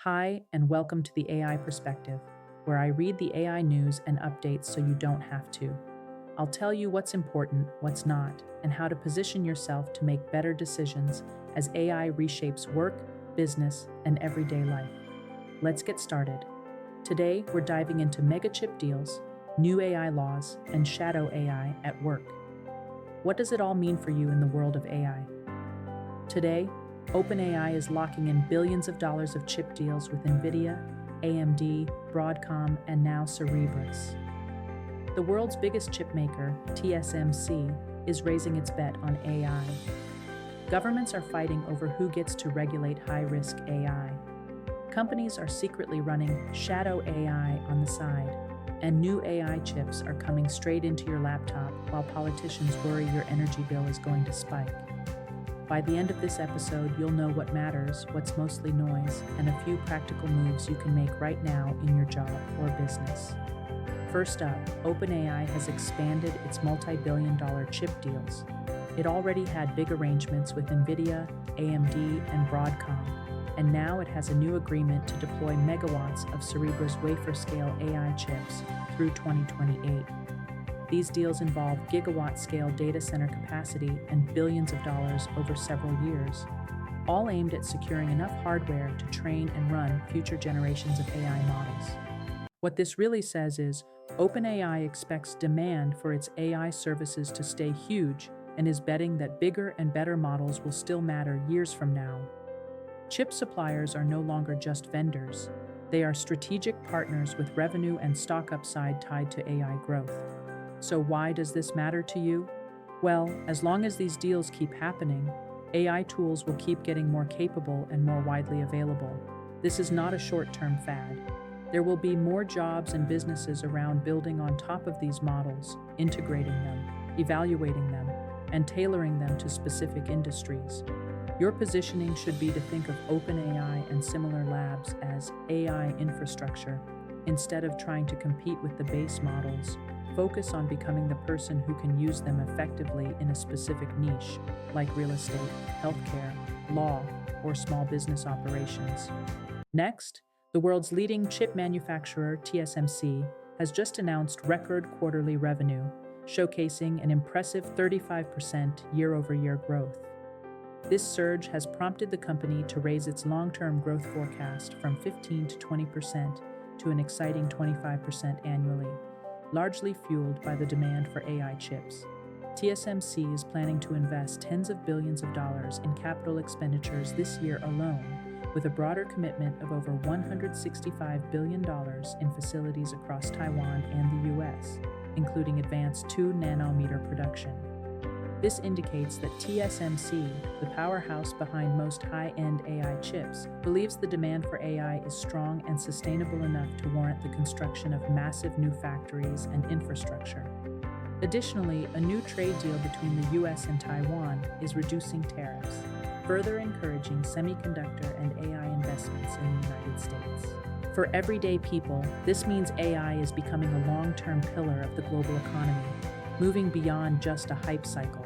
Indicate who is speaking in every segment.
Speaker 1: Hi, and welcome to the AI Perspective, where I read the AI news and updates so you don't have to. I'll tell you what's important, what's not, and how to position yourself to make better decisions as AI reshapes work, business, and everyday life. Let's get started. Today, we're diving into mega chip deals, new AI laws, and shadow AI at work. What does it all mean for you in the world of AI? Today, OpenAI is locking in billions of dollars of chip deals with Nvidia, AMD, Broadcom, and now Cerebras. The world's biggest chip maker, TSMC, is raising its bet on AI. Governments are fighting over who gets to regulate high-risk AI. Companies are secretly running shadow AI on the side, and new AI chips are coming straight into your laptop while politicians worry your energy bill is going to spike. By the end of this episode, you'll know what matters, what's mostly noise, and a few practical moves you can make right now in your job or business. First up, OpenAI has expanded its multi-billion-dollar chip deals. It already had big arrangements with Nvidia, AMD, and Broadcom, and now it has a new agreement to deploy megawatts of Cerebras wafer-scale AI chips through 2028. These deals involve gigawatt-scale data center capacity and billions of dollars over several years, all aimed at securing enough hardware to train and run future generations of AI models. What this really says is, OpenAI expects demand for its AI services to stay huge and is betting that bigger and better models will still matter years from now. Chip suppliers are no longer just vendors. They are strategic partners with revenue and stock upside tied to AI growth. So why does this matter to you? Well, as long as these deals keep happening, AI tools will keep getting more capable and more widely available. This is not a short-term fad. There will be more jobs and businesses around building on top of these models, integrating them, evaluating them, and tailoring them to specific industries. Your positioning should be to think of OpenAI and similar labs as AI infrastructure. Instead of trying to compete with the base models, focus on becoming the person who can use them effectively in a specific niche, like real estate, healthcare, law, or small business operations. Next, the world's leading chip manufacturer, TSMC, has just announced record quarterly revenue, showcasing an impressive 35% year-over-year growth. This surge has prompted the company to raise its long-term growth forecast from 15 to 20% to an exciting 25% annually, largely fueled by the demand for AI chips. TSMC is planning to invest tens of billions of dollars in capital expenditures this year alone, with a broader commitment of over $165 billion in facilities across Taiwan and the US, including advanced 2-nanometer production. This indicates that TSMC, the powerhouse behind most high-end AI chips, believes the demand for AI is strong and sustainable enough to warrant the construction of massive new factories and infrastructure. Additionally, a new trade deal between the US and Taiwan is reducing tariffs, further encouraging semiconductor and AI investments in the United States. For everyday people, this means AI is becoming a long-term pillar of the global economy, moving beyond just a hype cycle.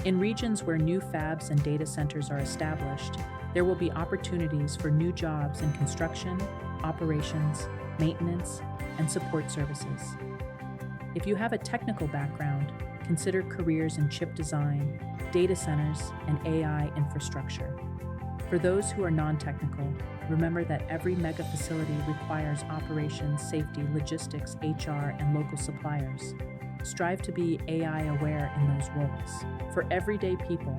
Speaker 1: In regions where new fabs and data centers are established, there will be opportunities for new jobs in construction, operations, maintenance, and support services. If you have a technical background, consider careers in chip design, data centers, and AI infrastructure. For those who are non-technical, remember that every mega facility requires operations, safety, logistics, HR, and local suppliers. Strive to be AI aware in those roles. For everyday people,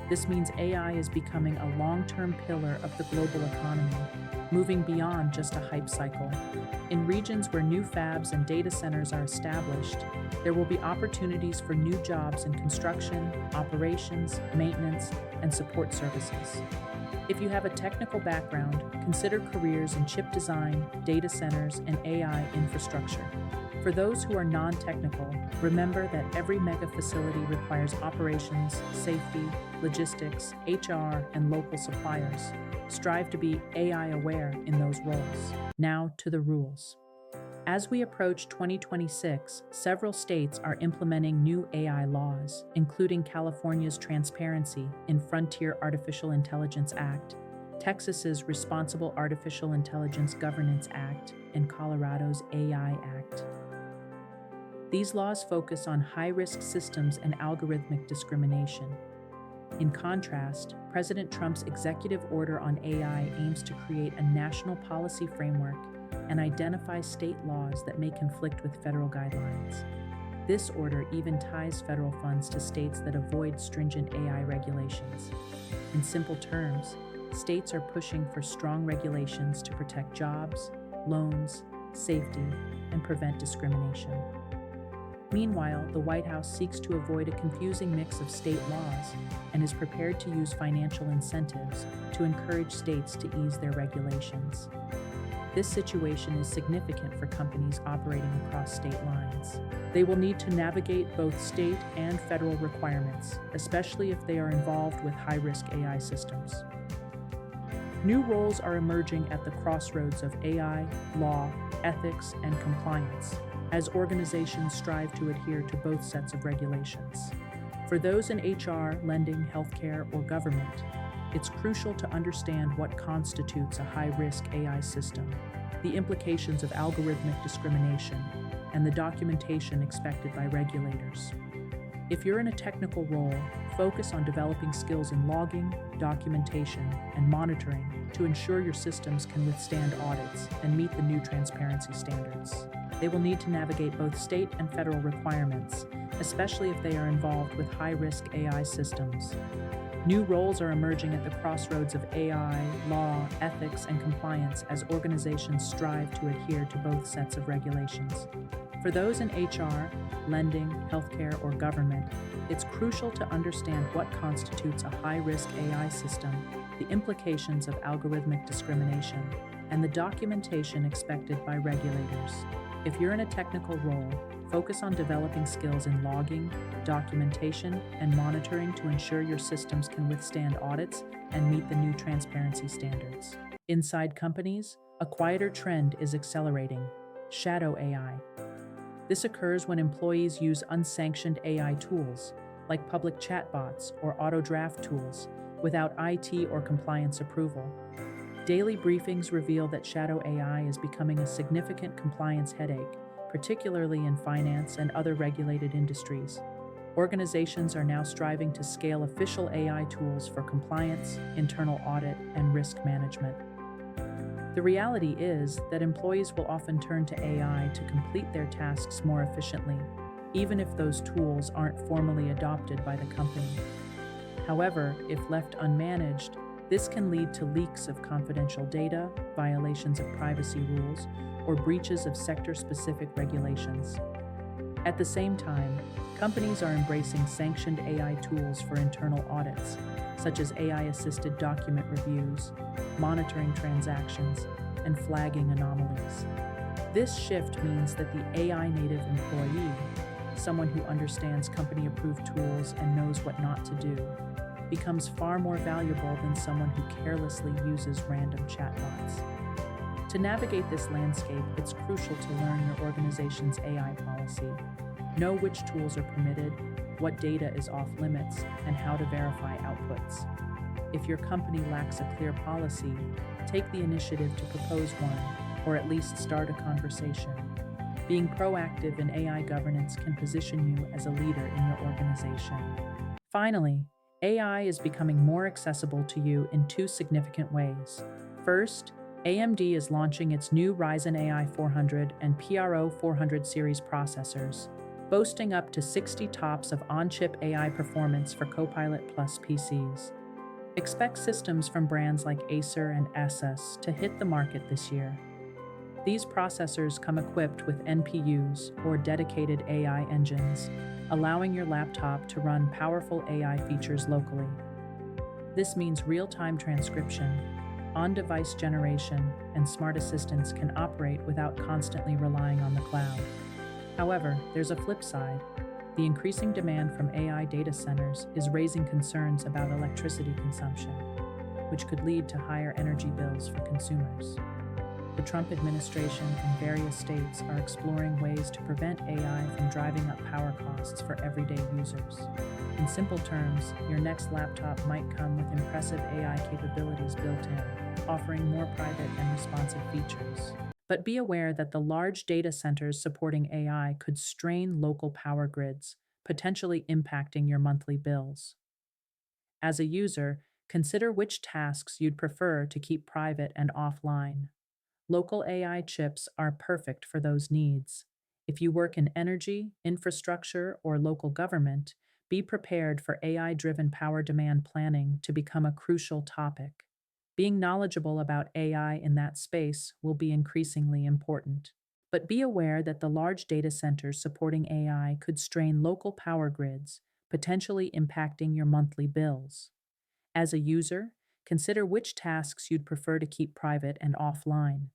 Speaker 1: this means AI is becoming a long-term pillar of the global economy, moving beyond just a hype cycle. In regions where new fabs and data centers are established, there will be opportunities for new jobs in construction, operations, maintenance, and support services. If you have a technical background, consider careers in chip design, data centers, and AI infrastructure. For those who are non-technical, remember that every mega facility requires operations, safety, logistics, HR, and local suppliers. Strive to be AI aware in those roles. Now to the rules. As we approach 2026, several states are implementing new AI laws, including California's Transparency in Frontier Artificial Intelligence Act Texas's Responsible Artificial Intelligence Governance Act, and Colorado's AI Act. These laws focus on high-risk systems and algorithmic discrimination. In contrast, President Trump's executive order on AI aims to create a national policy framework and identify state laws that may conflict with federal guidelines. This order even ties federal funds to states that avoid stringent AI regulations. In simple terms, states are pushing for strong regulations to protect jobs, loans, safety, and prevent discrimination. Meanwhile, the White House seeks to avoid a confusing mix of state laws and is prepared to use financial incentives to encourage states to ease their regulations. This situation is significant for companies operating across state lines. They will need to navigate both state and federal requirements, especially if they are involved with high-risk AI systems. New roles are emerging at the crossroads of AI, law, ethics, and compliance, as organizations strive to adhere to both sets of regulations. For those in HR, lending, healthcare, or government, it's crucial to understand what constitutes a high-risk AI system, the implications of algorithmic discrimination, and the documentation expected by regulators. If you're in a technical role, focus on developing skills in logging, documentation, and monitoring to ensure your systems can withstand audits and meet the new transparency standards. They will need to navigate both state and federal requirements, especially if they are involved with high-risk AI systems. New roles are emerging at the crossroads of AI, law, ethics, and compliance as organizations strive to adhere to both sets of regulations. For those in HR, lending, healthcare, or government, it's crucial to understand what constitutes a high-risk AI system, the implications of algorithmic discrimination, and the documentation expected by regulators. If you're in a technical role, focus on developing skills in logging, documentation, and monitoring to ensure your systems can withstand audits and meet the new transparency standards. Inside companies, a quieter trend is accelerating: shadow AI. This occurs when employees use unsanctioned AI tools, like public chatbots or auto-draft tools, without IT or compliance approval. Daily briefings reveal that shadow AI is becoming a significant compliance headache, particularly in finance and other regulated industries. Organizations are now striving to scale official AI tools for compliance, internal audit, and risk management. The reality is that employees will often turn to AI to complete their tasks more efficiently, even if those tools aren't formally adopted by the company. However, if left unmanaged, this can lead to leaks of confidential data, violations of privacy rules, or breaches of sector-specific regulations. At the same time, companies are embracing sanctioned AI tools for internal audits, such as AI-assisted document reviews, monitoring transactions, and flagging anomalies. This shift means that the AI-native employee, someone who understands company-approved tools and knows what not to do, becomes far more valuable than someone who carelessly uses random chatbots. To navigate this landscape, it's crucial to learn your organization's AI policy. Know which tools are permitted, what data is off limits, and how to verify outputs. If your company lacks a clear policy, take the initiative to propose one, or at least start a conversation. Being proactive in AI governance can position you as a leader in your organization. Finally, AI is becoming more accessible to you in two significant ways. First, AMD is launching its new Ryzen AI 400 and PRO 400 series processors, boasting up to 60 TOPS of on-chip AI performance for Copilot+ PCs. Expect systems from brands like Acer and Asus to hit the market this year. These processors come equipped with NPUs, or dedicated AI engines, allowing your laptop to run powerful AI features locally. This means real-time transcription, on-device generation, and smart assistants can operate without constantly relying on the cloud. However, there's a flip side. The increasing demand from AI data centers is raising concerns about electricity consumption, which could lead to higher energy bills for consumers. The Trump administration and various states are exploring ways to prevent AI from driving up power costs for everyday users. In simple terms, your next laptop might come with impressive AI capabilities built in, offering more private and responsive features. But be aware that the large data centers supporting AI could strain local power grids, potentially impacting your monthly bills. As a user, consider which tasks you'd prefer to keep private and offline. Local AI chips are perfect for those needs. If you work in energy, infrastructure, or local government, be prepared for AI driven power demand planning to become a crucial topic. Being knowledgeable about AI in that space will be increasingly important. But be aware that the large data centers supporting AI could strain local power grids, potentially impacting your monthly bills. As a user, consider which tasks you'd prefer to keep private and offline.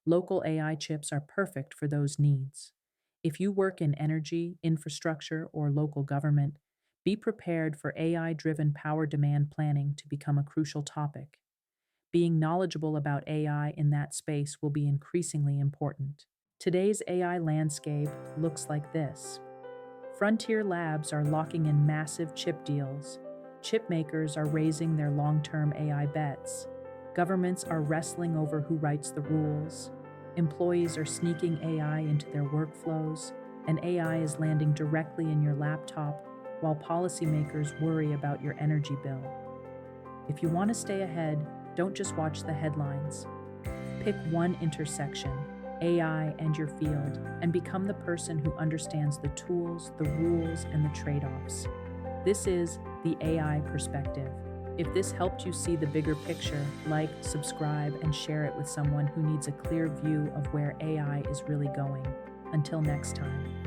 Speaker 1: Local AI chips are perfect for those needs. If you work in energy, infrastructure, or local government, be prepared for AI driven power demand planning to become a crucial topic. Being knowledgeable about AI in that space will be increasingly important. Today's AI landscape looks like this. Frontier labs are locking in massive chip deals. Chip makers are raising their long-term AI bets. Governments are wrestling over who writes the rules. Employees are sneaking AI into their workflows, and AI is landing directly in your laptop while policymakers worry about your energy bill. If you want to stay ahead, don't just watch the headlines. Pick one intersection, AI and your field, and become the person who understands the tools, the rules, and the trade-offs. This is the AI perspective. If this helped you see the bigger picture, like, subscribe, and share it with someone who needs a clear view of where AI is really going. Until next time.